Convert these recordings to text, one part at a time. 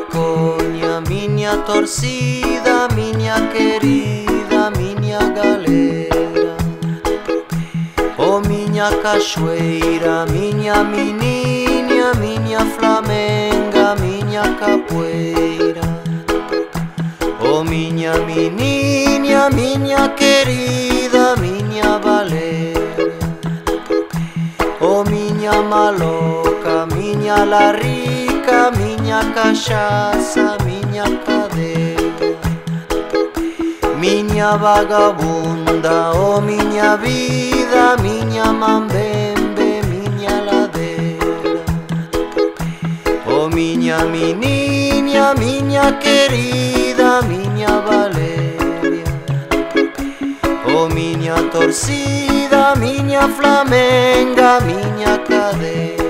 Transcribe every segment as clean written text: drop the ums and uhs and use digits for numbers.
maconha, minha torcida, minha querida, minha galera. Oh minha cachoeira, minha menina, minha flamenga, minha capoeira. Oh minha menina, minha querida, minha baleira. Oh minha maloca, minha larica, minha cachaça, minha cadeira. Minha vagabunda, oh minha vida, minha mambembe, minha ladeira. Oh minha menina, minha querida, minha Valéria. Oh minha torcida, minha flamenga, minha cadeira.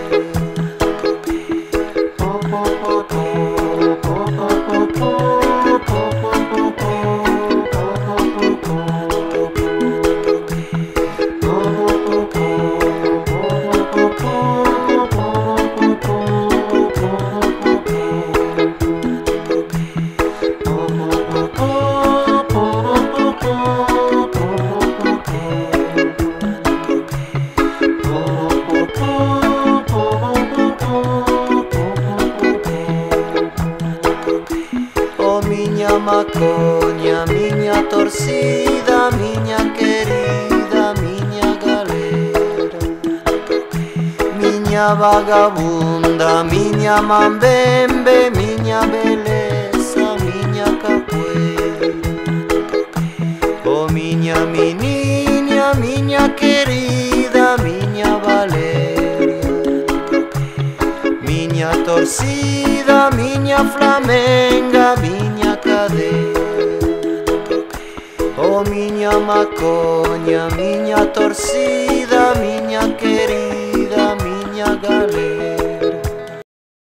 Minha maconha, minha torcida, minha querida, minha galera. Minha vagabunda, minha mambembe, minha beleza, minha capoeira. Oh minha menina, minha querida, minha Valéria. Minha torcida, minha flamenga, minha cadeira. Oh minha maconha, minha torcida,